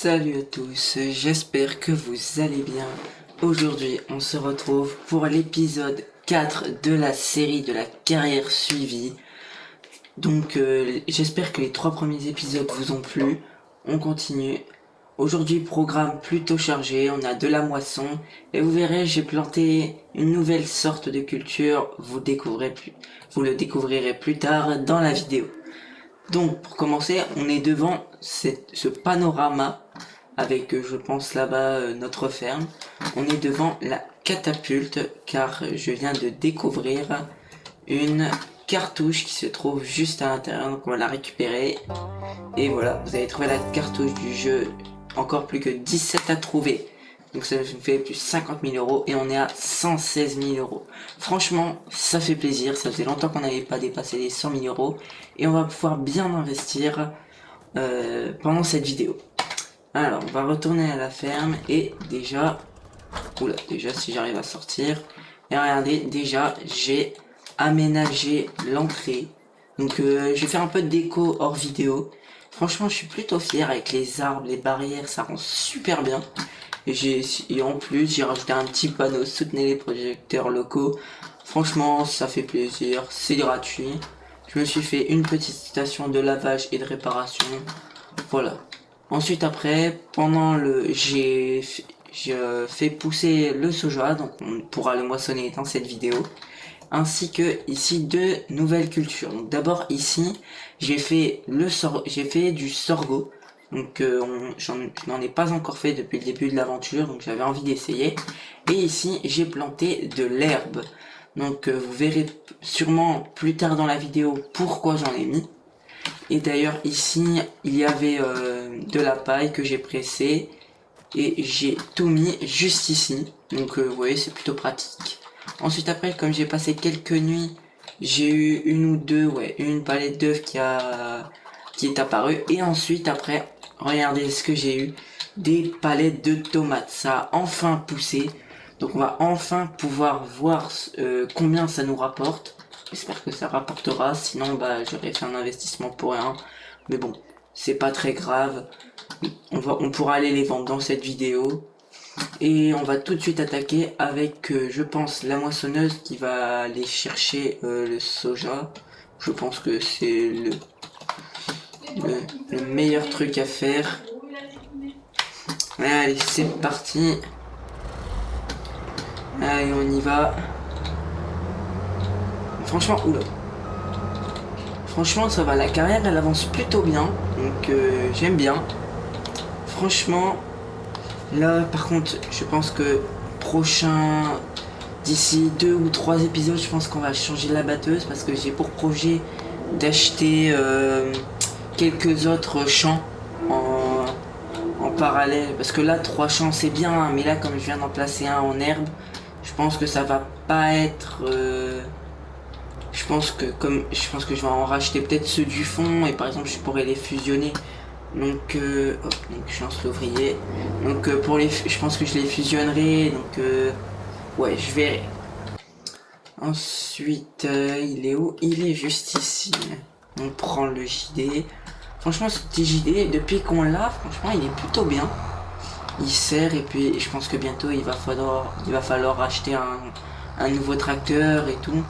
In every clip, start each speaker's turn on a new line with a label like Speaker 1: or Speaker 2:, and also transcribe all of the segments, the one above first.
Speaker 1: Salut à tous, j'espère que vous allez bien. Aujourd'hui, on se retrouve pour l'épisode 4 de la série de la carrière suivie. Donc, j'espère que les 3 premiers épisodes vous ont plu. On continue. Aujourd'hui, programme plutôt chargé, on a de la moisson. Et vous verrez, j'ai planté une nouvelle sorte de culture. Vous le découvrirez plus tard dans la vidéo. Donc, pour commencer, on est devant ce panorama avec, je pense là-bas, notre ferme. On est devant la catapulte car je viens de découvrir une cartouche qui se trouve juste à l'intérieur. Donc, on va la récupérer. Et voilà, vous avez trouvé la cartouche du jeu. Encore plus que 17 à trouver. Donc ça nous fait plus 50 000 euros et on est à 116 000 euros. Franchement, ça fait plaisir. Ça faisait longtemps qu'on n'avait pas dépassé les 100 000 euros. Et on va pouvoir bien investir pendant cette vidéo. Alors, on va retourner à la ferme et déjà... Oula, déjà si j'arrive à sortir. Et regardez, déjà j'ai aménagé l'entrée. Donc je vais faire un peu de déco hors vidéo. Franchement, je suis plutôt fier avec les arbres, les barrières, ça rend super bien. Et en plus, j'ai rajouté un petit panneau, soutenez les projecteurs locaux. Franchement, ça fait plaisir, c'est gratuit. Je me suis fait une petite station de lavage et de réparation. Voilà. Ensuite, après, j'ai fait pousser le soja, donc on pourra le moissonner dans cette vidéo. Ainsi que ici 2 nouvelles cultures. Donc d'abord ici, j'ai fait du sorgho. Donc je n'en ai pas encore fait depuis le début de l'aventure, donc j'avais envie d'essayer. Et ici, j'ai planté de l'herbe. Donc vous verrez sûrement plus tard dans la vidéo pourquoi j'en ai mis. Et d'ailleurs ici, il y avait de la paille que j'ai pressée. Et j'ai tout mis juste ici. Donc vous voyez, c'est plutôt pratique. Ensuite après, comme j'ai passé quelques nuits, j'ai eu une palette d'œufs qui est apparue. Et ensuite après, regardez ce que j'ai eu. Des palettes de tomates. Ça a enfin poussé. Donc on va enfin pouvoir voir combien ça nous rapporte. J'espère que ça rapportera. Sinon bah j'aurais fait un investissement pour rien. Mais bon, c'est pas très grave. On pourra aller les vendre dans cette vidéo. Et on va tout de suite attaquer avec, je pense, la moissonneuse qui va aller chercher le soja. Je pense que c'est le meilleur truc à faire. Allez, c'est parti. Allez, on y va. Franchement, oula. Franchement, ça va. La carrière, elle avance plutôt bien. Donc, j'aime bien. Franchement... Là, par contre, je pense que d'ici 2 ou 3 épisodes, je pense qu'on va changer la batteuse parce que j'ai pour projet d'acheter quelques autres champs en parallèle. Parce que là, 3 champs c'est bien, hein, mais là, comme je viens d'en placer un en herbe, je pense que ça va pas être... je pense que je vais en racheter peut-être ceux du fond et par exemple, je pourrais les fusionner. Donc je lance l'ouvrier. Donc je pense que je les fusionnerai. Donc ouais, je verrai. Ensuite, il est où? Il est juste ici. On prend le JD. Franchement, ce petit JD, depuis qu'on l'a, franchement, il est plutôt bien. Il sert et puis je pense que bientôt il va falloir acheter un nouveau tracteur et tout.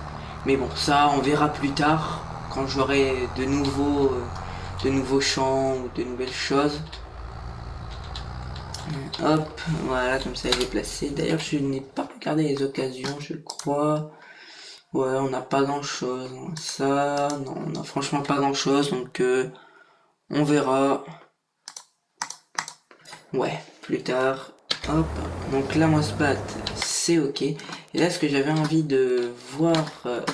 Speaker 1: Mais bon, ça, on verra plus tard quand j'aurai de nouveaux champs ou de nouvelles choses. Hop, voilà, comme ça il est placé. D'ailleurs, je n'ai pas regardé les occasions, je crois. Ouais, on n'a pas grand chose. Ça, non, on n'a franchement pas grand chose, donc on verra. Ouais, plus tard. Hop, donc là, moi, Spat, c'est ok. Et là, ce que j'avais envie de voir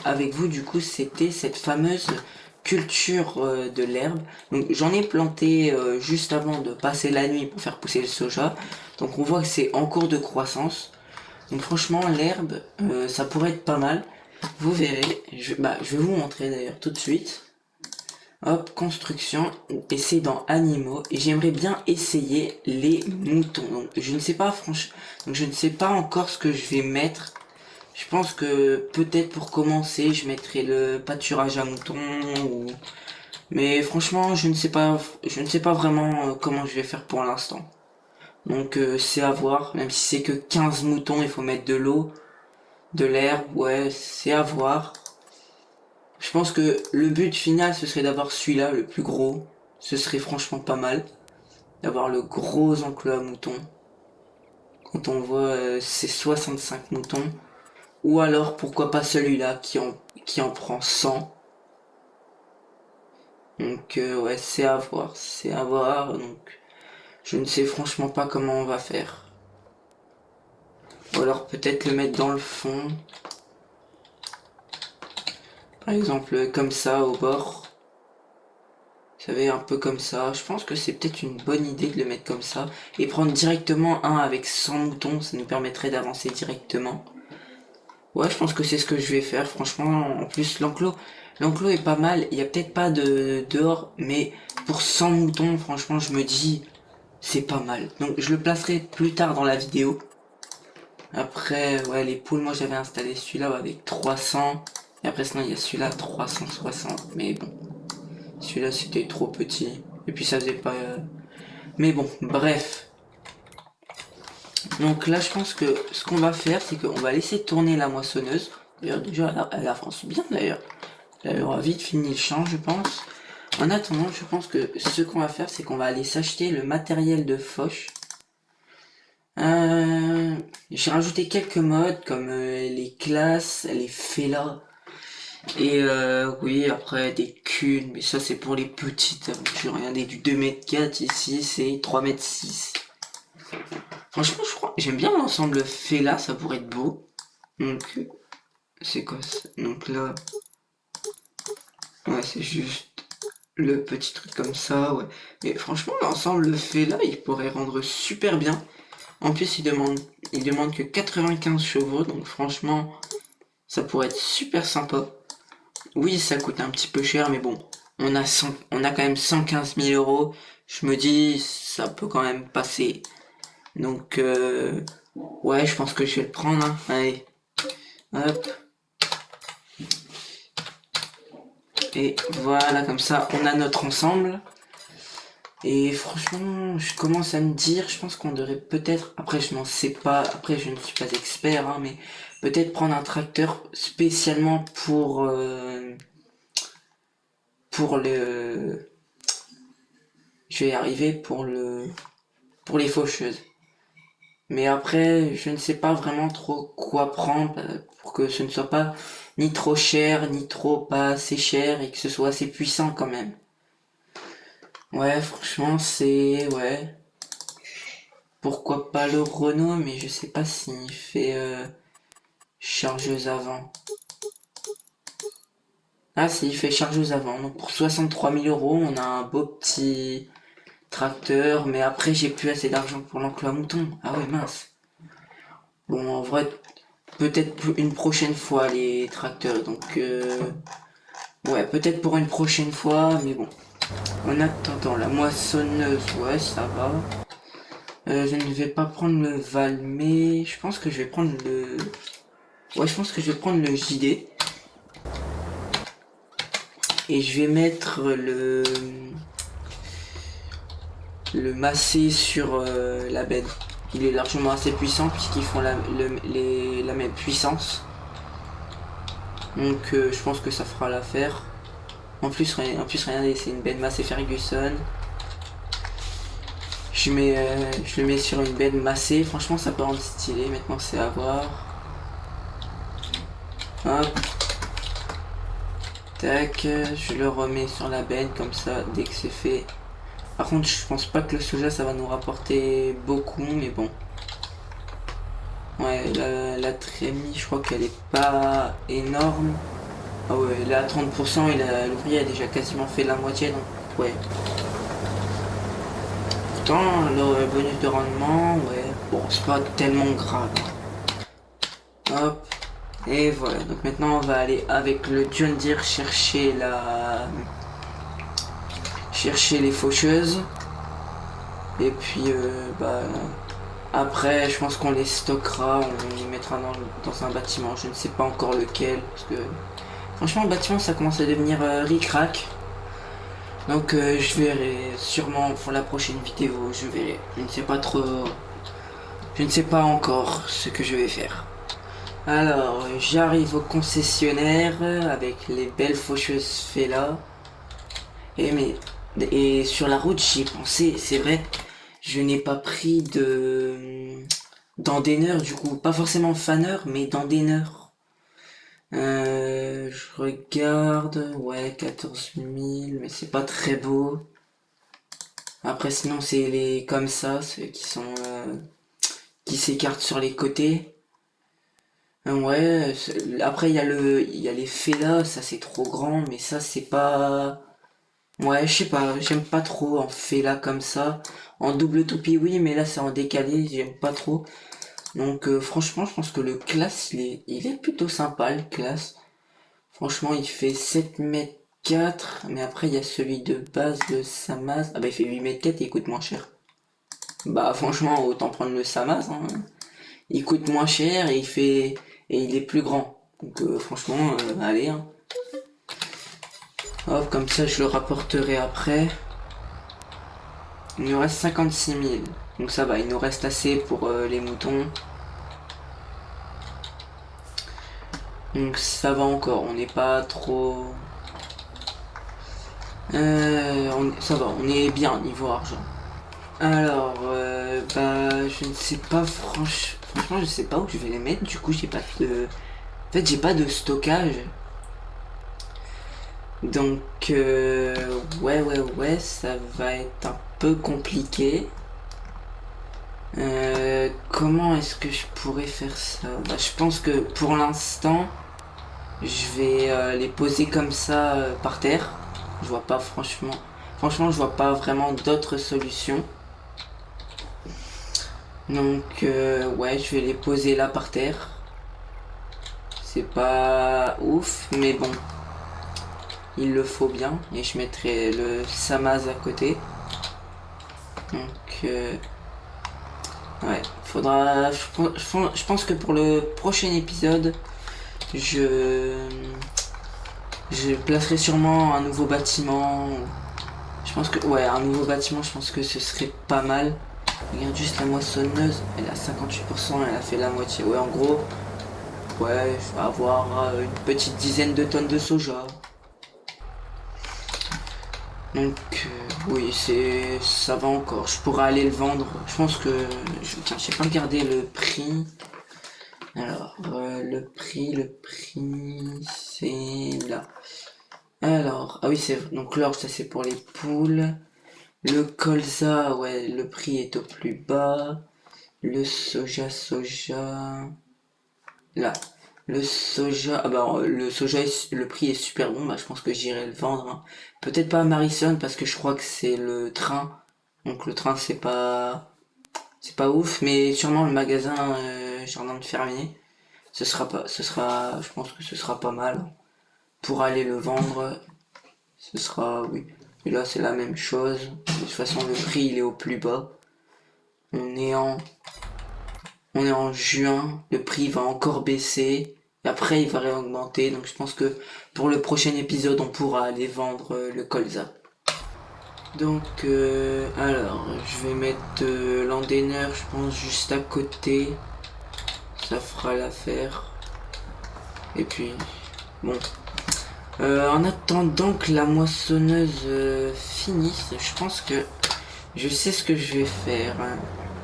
Speaker 1: avec vous, du coup, c'était cette fameuse culture de l'herbe. Donc j'en ai planté juste avant de passer la nuit pour faire pousser le soja. Donc on voit que c'est en cours de croissance. Donc franchement l'herbe ça pourrait être pas mal. Vous verrez. Je vais vous montrer d'ailleurs tout de suite. Hop, construction. Et c'est dans animaux. Et j'aimerais bien essayer les moutons. Donc je ne sais pas donc je ne sais pas encore ce que je vais mettre. Je pense que peut-être pour commencer, je mettrai le pâturage à moutons Mais franchement, je ne sais pas vraiment comment je vais faire pour l'instant. Donc c'est à voir, même si c'est que 15 moutons, il faut mettre de l'eau, de l'herbe, ouais, c'est à voir. Je pense que le but final, ce serait d'avoir celui-là, le plus gros. Ce serait franchement pas mal, d'avoir le gros enclos à moutons. Quand on voit ces 65 moutons. Ou alors, pourquoi pas celui-là qui en prend 100. Donc ouais, c'est à voir, c'est à voir. Donc je ne sais franchement pas comment on va faire. Ou alors peut-être le mettre dans le fond. Par exemple comme ça au bord. Vous savez, un peu comme ça. Je pense que c'est peut-être une bonne idée de le mettre comme ça. Et prendre directement un avec 100 moutons. Ça nous permettrait d'avancer directement. Ouais, je pense que c'est ce que je vais faire. Franchement, en plus l'enclos est pas mal. Il y a peut-être pas de dehors. Mais pour 100 moutons, franchement, je me dis, c'est pas mal. Donc je le placerai plus tard dans la vidéo. Après, ouais, les poules, moi j'avais installé celui-là avec 300. Et après, sinon, il y a celui-là 360. Mais bon, celui-là c'était trop petit. Et puis ça faisait pas. Mais bon, bref. Donc là, je pense que ce qu'on va faire, c'est qu'on va laisser tourner la moissonneuse. D'ailleurs, déjà, elle avance bien d'ailleurs. Elle aura vite fini le champ, je pense. En attendant, je pense que ce qu'on va faire, c'est qu'on va aller s'acheter le matériel de fauche. J'ai rajouté quelques modes comme les classes, les félins et oui après des culs, mais ça c'est pour les petites aventures. Regardez du 2,4 m ici, c'est 3,6 m. Franchement je crois j'aime bien l'ensemble félin, ça pourrait être beau. Donc c'est quoi ça? Donc là ouais c'est juste le petit truc comme ça ouais. Mais franchement l'ensemble félin il pourrait rendre super bien. En plus, il demande que 95 chevaux, donc franchement, ça pourrait être super sympa. Oui, ça coûte un petit peu cher, mais bon, on a quand même 115 000 euros. Je me dis, ça peut quand même passer. Donc, ouais, je pense que je vais le prendre. Hein. Allez, hop. Et voilà, comme ça, on a notre ensemble. Et franchement, je commence à me dire, je pense qu'on devrait peut-être, après je n'en sais pas, après je ne suis pas expert, hein, mais peut-être prendre un tracteur spécialement pour le, je vais y arriver pour les faucheuses. Mais après, je ne sais pas vraiment trop quoi prendre pour que ce ne soit pas ni trop cher, ni trop pas assez cher et que ce soit assez puissant quand même. Ouais, franchement, ouais. Pourquoi pas le Renault, mais je sais pas s'il fait chargeuse avant. Ah, si, il fait chargeuse avant. Donc pour 63 000 euros, on a un beau petit tracteur, mais après j'ai plus assez d'argent pour l'enclos à mouton. Ah ouais, mince. Bon, en vrai, peut-être une prochaine fois les tracteurs. Donc ouais, peut-être pour une prochaine fois, mais bon. En attendant, la moissonneuse, ouais, ça va. Je ne vais pas prendre le Valmet. Je pense que je vais prendre le... Ouais, je pense que je vais prendre le JD. Et je vais mettre le massé sur la benne. Il est largement assez puissant puisqu'ils font la même puissance. Donc je pense que ça fera l'affaire. En plus regardez, c'est une benne massée Ferguson. Je le mets sur une benne massée. Franchement ça peut rendre stylé. Maintenant c'est à voir. Hop. Tac, je le remets sur la benne comme ça dès que c'est fait. Par contre, je pense pas que le soja ça va nous rapporter beaucoup, mais bon. Ouais, la trémie, je crois qu'elle est pas énorme. Ah ouais, là à 30%, l'ouvrier a déjà quasiment fait la moitié, donc ouais. Pourtant, le bonus de rendement, ouais, bon, c'est pas tellement grave. Hop, et voilà. Donc maintenant, on va aller avec le John Deere chercher les faucheuses. Et puis, bah, après, je pense qu'on les stockera, on les mettra dans un bâtiment. Je ne sais pas encore lequel, parce que franchement, le bâtiment, ça commence à devenir ric-rac. Donc je verrai sûrement pour la prochaine vidéo, je verrai. Je ne sais pas trop, je ne sais pas encore ce que je vais faire. Alors j'arrive au concessionnaire avec les belles faucheuses Fela. Et sur la route j'y ai pensé, c'est vrai, je n'ai pas pris de d'endeineur du coup, pas forcément faneur, mais d'endeineur. Je regarde, ouais, 14 000, mais c'est pas très beau. Après, sinon, c'est les comme ça, ceux qui sont qui s'écartent sur les côtés. Ouais, après, il y a les Fela, ça c'est trop grand, mais ça c'est pas. Ouais, je sais pas, j'aime pas trop en Fela comme ça. En double toupie, oui, mais là c'est en décalé, j'aime pas trop. Donc, franchement, je pense que le classe, il est plutôt sympa, le classe. Franchement, il fait 7 m 4, mais après, il y a celui de base de Samaz. Ah bah, il fait 8 m 4 et il coûte moins cher. Bah, franchement, autant prendre le Samaz, hein. Il coûte moins cher et et il est plus grand. Donc, franchement, allez, hein. Hop, comme ça, je le rapporterai après. Il nous reste 56 000. Donc, ça va, il nous reste assez pour les moutons. Donc, ça va encore, on n'est pas trop. Ça va, on est bien niveau argent. Alors, bah, je ne sais pas, franchement, je sais pas où je vais les mettre. Du coup, j'ai pas de. En fait, j'ai pas de stockage. Donc, ouais, ça va être un peu compliqué. Comment est-ce que je pourrais faire ça? Bah, je pense que pour l'instant, je vais les poser comme ça par terre. Je vois pas, franchement, je vois pas vraiment d'autres solutions. Donc, ouais, je vais les poser là par terre. C'est pas ouf, mais bon, il le faut bien. Et je mettrai le Samaz à côté. Donc, ouais, faudra. Je pense que pour le prochain épisode, je. Je placerai sûrement un nouveau bâtiment. Je pense que. Ouais, un nouveau bâtiment, je pense que ce serait pas mal. Regarde juste la moissonneuse, elle a 58%, elle a fait la moitié. Ouais, en gros, ouais, je vais avoir une petite dizaine de tonnes de soja. Donc, oui, ça va encore. Je pourrais aller le vendre. Je pense que. Tiens, j'ai pas regardé le prix. Alors, le prix, c'est là. Alors, ah oui, c'est. Donc, l'orge, ça c'est pour les poules. Le colza, ouais, le prix est au plus bas. Le soja. Là. Le soja, ah bah le soja, le prix est super bon, bah je pense que j'irai le vendre, hein. Peut-être pas à Marison parce que je crois que c'est le train. Donc le train c'est pas ouf, mais sûrement le magasin Jardin de Fermier. Je pense que ce sera pas mal pour aller le vendre. Ce sera, oui. Et là c'est la même chose. De toute façon le prix il est au plus bas. On est en On est en juin, le prix va encore baisser, et après il va réaugmenter, donc je pense que pour le prochain épisode on pourra aller vendre le colza. Donc alors je vais mettre l'andener je pense juste à côté, ça fera l'affaire. Et puis bon. En attendant que la moissonneuse finisse, je pense que je sais ce que je vais faire, hein.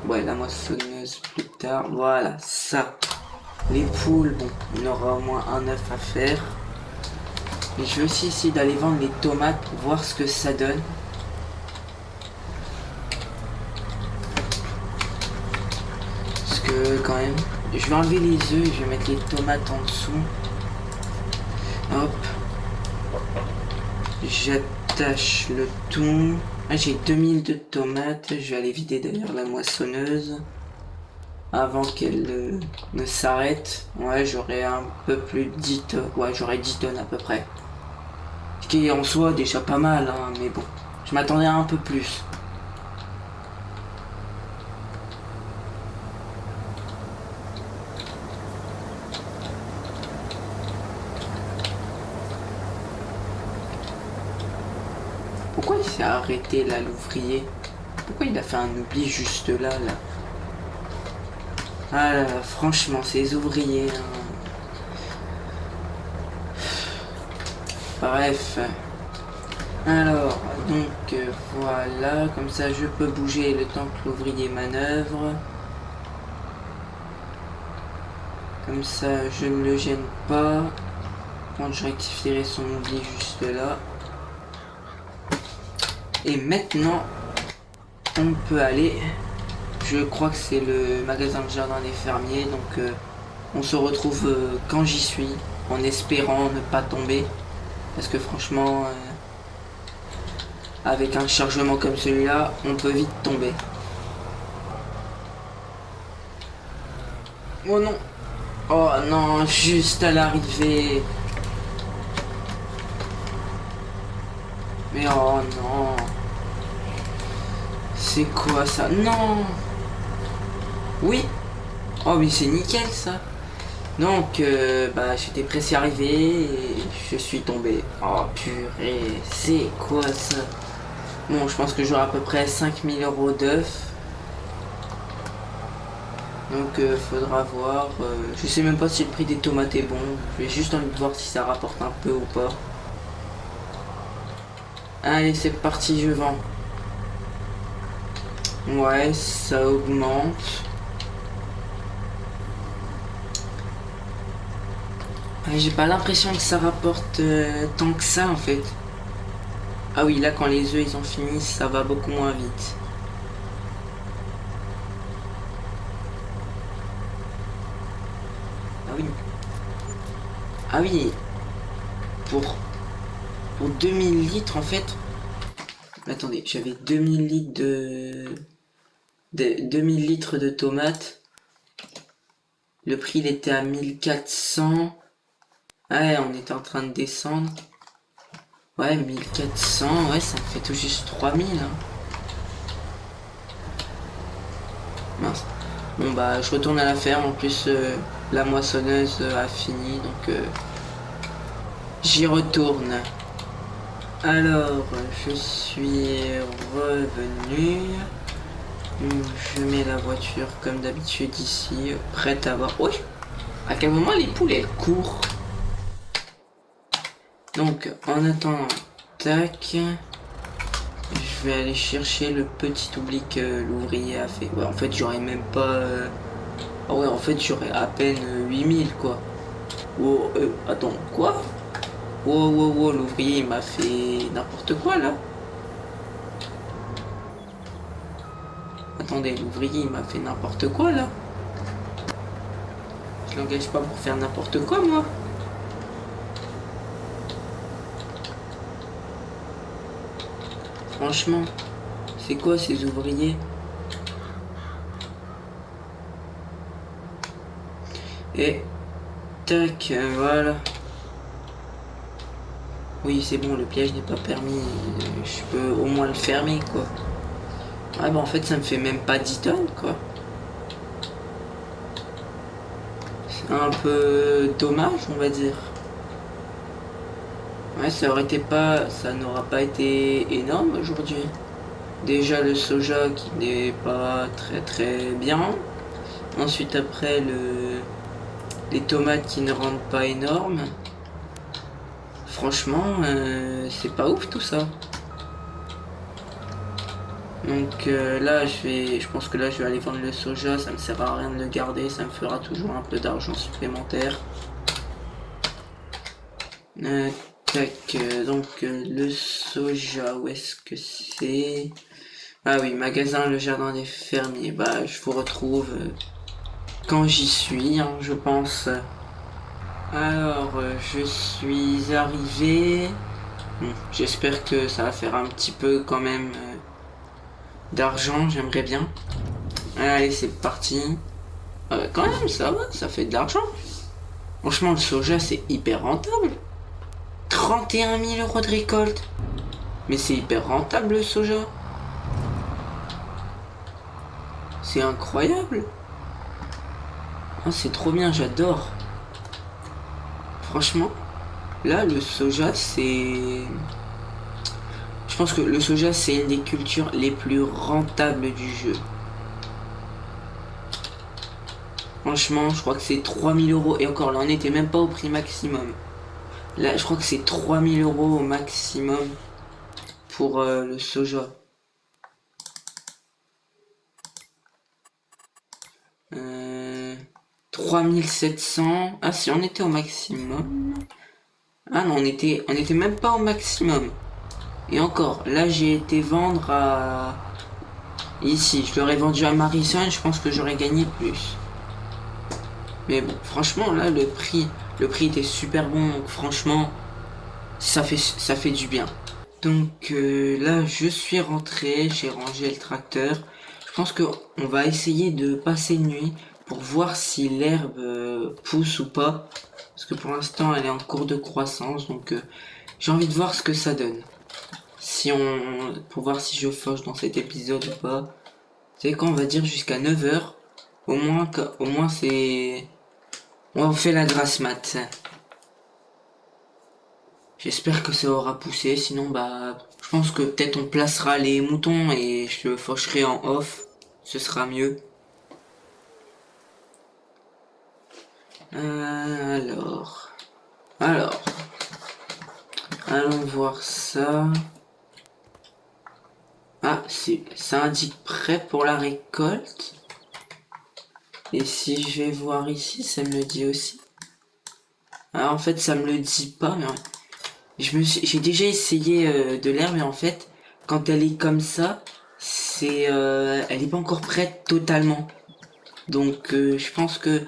Speaker 1: Ouais, la moissonneuse plus tard, voilà, ça. Les poules, bon, on aura au moins un œuf à faire. Et je vais aussi essayer d'aller vendre les tomates pour voir ce que ça donne. Parce que quand même, je vais enlever les œufs et je vais mettre les tomates en dessous. Hop. J'attache le tout. Ah, j'ai 2000 de tomates. Je vais aller vider d'ailleurs la moissonneuse avant qu'elle ne s'arrête. Ouais, j'aurai un peu plus de 10 tonnes. Ouais, j'aurai 10 tonnes à peu près. Ce qui est en soi déjà pas mal, hein, mais bon. Je m'attendais à un peu plus. Pourquoi il s'est arrêté là, l'ouvrier? Pourquoi il a fait un oubli juste là, là? Ah là, là, franchement, ces ouvriers, hein. Bref. Alors, donc voilà, comme ça je peux bouger le temps que l'ouvrier manœuvre. Comme ça je ne le gêne pas. Quand je rectifierai son oubli juste là. Et maintenant, on peut aller. Je crois que c'est le magasin de jardin des fermiers. Donc on se retrouve quand j'y suis. En espérant ne pas tomber. Parce que franchement... avec un chargement comme celui-là, on peut vite tomber. Oh non! Oh non, juste à l'arrivée! Mais oh non! C'est quoi ça? Non! Oui! Oh mais c'est nickel ça! Donc, bah j'étais pressé à arriver et je suis tombé. Oh purée, c'est quoi ça? Bon, je pense que j'aurai à peu près 5000 € d'œufs. Donc faudra voir. Je sais même pas si le prix des tomates est bon. Je vais juste envie de voir si ça rapporte un peu ou pas. Allez, c'est parti, je vends. Ouais, ça augmente. J'ai pas l'impression que ça rapporte tant que ça en fait. Ah oui, là quand les œufs ils ont fini, ça va beaucoup moins vite. Ah oui. Ah oui. Pour 2000 litres en fait. Attendez, j'avais 2000 litres de 2000 litres de tomates. Le prix il était à 1400. Ouais, on était en train de descendre. Ouais, 1400, ouais, ça me fait tout juste 3000. Hein. Mince. Bon bah, je retourne à la ferme. En plus, la moissonneuse a fini, donc j'y retourne. Alors, je suis revenu. Je mets la voiture comme d'habitude ici, prête à voir. Oui. À quel moment les poules elles courent? Donc, en attendant, tac. Je vais aller chercher le petit oubli que l'ouvrier a fait. Ouais, en fait, j'aurais même pas. Ah ouais, en fait, j'aurais à peine 8000 quoi. Oh, attends, quoi? Wow, wow, wow, l'ouvrier il m'a fait n'importe quoi là. Attendez, l'ouvrier il m'a fait n'importe quoi là. Je l'engage pas pour faire n'importe quoi moi. Franchement, c'est quoi ces ouvriers? Et tac, voilà. Oui, c'est bon, le piège n'est pas permis. Je peux au moins le fermer quoi. Ouais, bah en fait, ça me fait même pas 10 tonnes quoi. C'est un peu dommage, on va dire. Ouais, ça n'aura pas été énorme aujourd'hui. Déjà le soja qui n'est pas très bien. Ensuite après les tomates qui ne rendent pas énormes. Franchement, c'est pas ouf tout ça. Donc là je pense que là je vais aller vendre le soja, ça me sert à rien de le garder, ça me fera toujours un peu d'argent supplémentaire. Tac, donc le soja, où est-ce que c'est? Ah oui, magasin Le Jardin des Fermiers. Bah, je vous retrouve quand j'y suis, hein, je pense. Alors, je suis arrivé. Bon, j'espère que ça va faire un petit peu quand même d'argent, j'aimerais bien. Allez, c'est parti. Quand même, ça va, ça fait de l'argent. Franchement, le soja, c'est hyper rentable. 31 000 € de récolte. Mais c'est hyper rentable le soja. C'est incroyable. Ah, c'est trop bien, j'adore. Franchement, là le soja c'est... Je pense que le soja, c'est une des cultures les plus rentables du jeu. Franchement, je crois que c'est 3 000 €. Et encore, là, on n'était même pas au prix maximum. Là, je crois que c'est 3 000 € au maximum pour le soja. 3700. Ah, si, on était au maximum. Ah non, on était même pas au maximum. Et encore, là, j'ai été vendre à... Ici, je l'aurais vendu à Marison, je pense que j'aurais gagné plus. Mais bon, franchement, là, le prix était super bon. Donc, franchement, ça fait du bien. Donc là, je suis rentré, j'ai rangé le tracteur. Je pense que on va essayer de passer une nuit pour voir si l'herbe pousse ou pas. Parce que pour l'instant, elle est en cours de croissance. Donc j'ai envie de voir ce que ça donne. Pour voir si je fauche dans cet épisode ou pas. Vous savez quoi, on va dire jusqu'à 9 heures. Au moins c'est... On fait la grasse mat. J'espère que ça aura poussé, sinon bah je pense que peut-être on placera les moutons et je le faucherai en off, ce sera mieux. Alors, allons voir ça. Ah, ça indique prêt pour la récolte. Et si je vais voir ici, ça me le dit aussi. Ah, en fait, ça me le dit pas, mais j'ai déjà essayé de l'herbe et en fait, quand elle est comme ça, elle est pas encore prête totalement. Donc, je pense que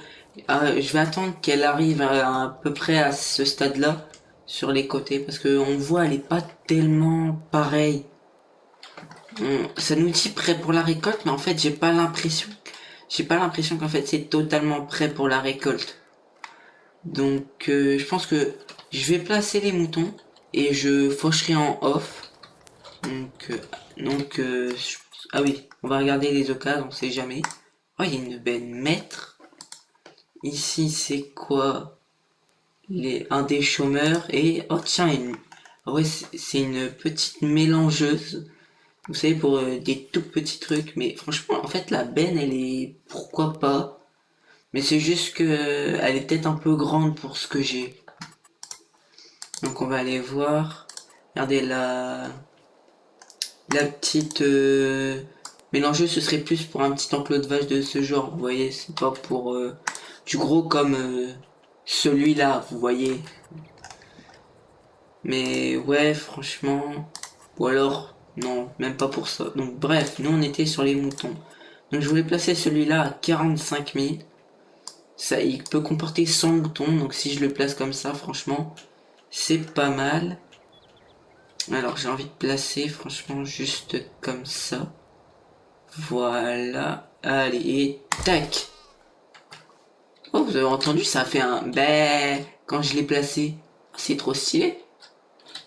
Speaker 1: je vais attendre qu'elle arrive à peu près à ce stade-là sur les côtés parce que on voit elle est pas tellement pareille. Ça nous dit prêt pour la récolte, mais en fait, j'ai pas l'impression qu'en fait c'est totalement prêt pour la récolte. Donc je pense que je vais placer les moutons et je faucherai en off. Ah oui, on va regarder les occasions, on sait jamais. Oh, il y a une belle maître. Ici, c'est quoi? Un des chômeurs et... Oh tiens, ouais, c'est une petite mélangeuse. Vous savez, pour des tout petits trucs. Mais franchement, en fait, la benne, elle est... Pourquoi pas? Mais c'est juste que elle est peut-être un peu grande pour ce que j'ai. Donc on va aller voir. Regardez la petite mélangeuse, ce serait plus pour un petit enclos de vache de ce genre. Vous voyez, c'est pas pour du gros comme celui-là, vous voyez. Mais ouais, franchement. Ou alors, non, même pas pour ça. Donc bref, nous on était sur les moutons. Donc je voulais placer celui-là à 45 000. Ça, il peut comporter 100 moutons. Donc si je le place comme ça, franchement, c'est pas mal. Alors j'ai envie de placer, franchement, juste comme ça. Voilà. Allez, et tac. Oh, vous avez entendu, ça a fait un bé quand je l'ai placé. C'est trop stylé.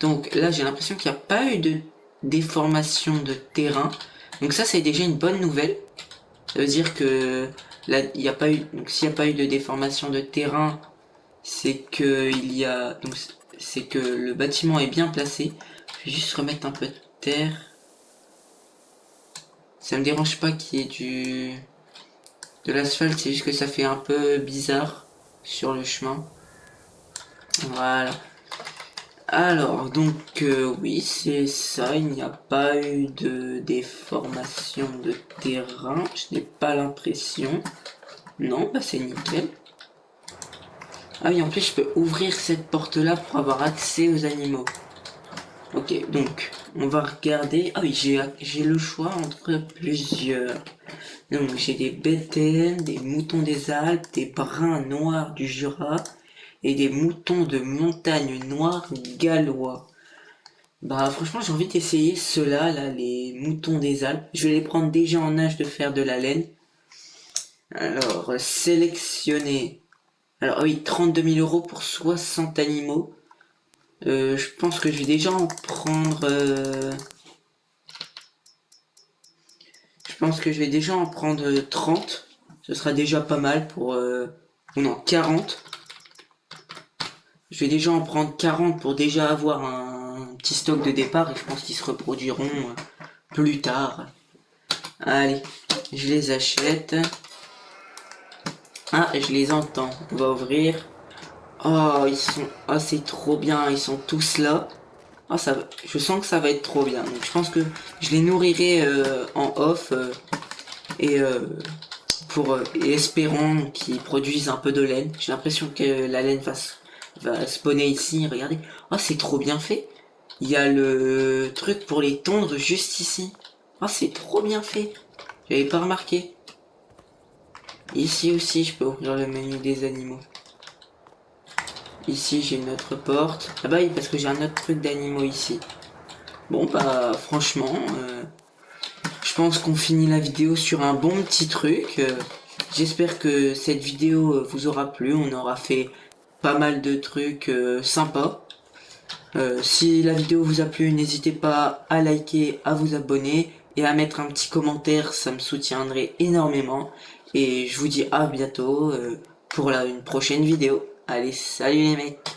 Speaker 1: Donc là, j'ai l'impression qu'il n'y a pas eu de déformation de terrain. Donc ça, c'est déjà une bonne nouvelle. Ça veut dire que là, il n'y a pas eu. Donc s'il n'y a pas eu de déformation de terrain, c'est que c'est que le bâtiment est bien placé. Je vais juste remettre un peu de terre. Ça me dérange pas qu'il y ait de l'asphalte, c'est juste que ça fait un peu bizarre sur le chemin. Voilà. Alors, donc, oui, c'est ça, il n'y a pas eu de déformation de terrain, je n'ai pas l'impression. Non, bah c'est nickel. Ah oui, en plus, je peux ouvrir cette porte-là pour avoir accès aux animaux. Ok, donc, on va regarder. Ah oui, j'ai le choix entre plusieurs. Donc, j'ai des bêtes, des moutons des Alpes, des bruns noirs du Jura et des moutons de montagne noire gallois. Bah franchement j'ai envie d'essayer ceux-là, là, les moutons des Alpes. Je vais les prendre déjà en âge de faire de la laine. Alors, sélectionner. Alors oui, 32 000 € pour 60 animaux. Je pense que je vais déjà en prendre... Je pense que je vais déjà en prendre 30. Ce sera déjà pas mal pour... Ou non, 40. Je vais déjà en prendre 40 pour déjà avoir un petit stock de départ et je pense qu'ils se reproduiront plus tard. Allez, je les achète. Ah, je les entends. On va ouvrir. Oh, ils sont... Oh, c'est trop bien. Ils sont tous là. Oh, ça... Je sens que ça va être trop bien. Donc, je pense que je les nourrirai en off. Et et espérons qu'ils produisent un peu de laine. J'ai l'impression que la laine va spawner ici. Regardez. Oh, c'est trop bien fait. Il y a le truc pour les tondre juste ici. Oh, c'est trop bien fait. J'avais pas remarqué. Ici aussi, je peux ouvrir le menu des animaux. Ici, j'ai une autre porte. Ah bah oui, parce que j'ai un autre truc d'animaux ici. Bon, bah, franchement, je pense qu'on finit la vidéo sur un bon petit truc. J'espère que cette vidéo vous aura plu. On aura fait pas mal de trucs sympas. Si la vidéo vous a plu, n'hésitez pas à liker, à vous abonner et à mettre un petit commentaire, ça me soutiendrait énormément. Et je vous dis à bientôt pour une prochaine vidéo. Allez, salut les mecs!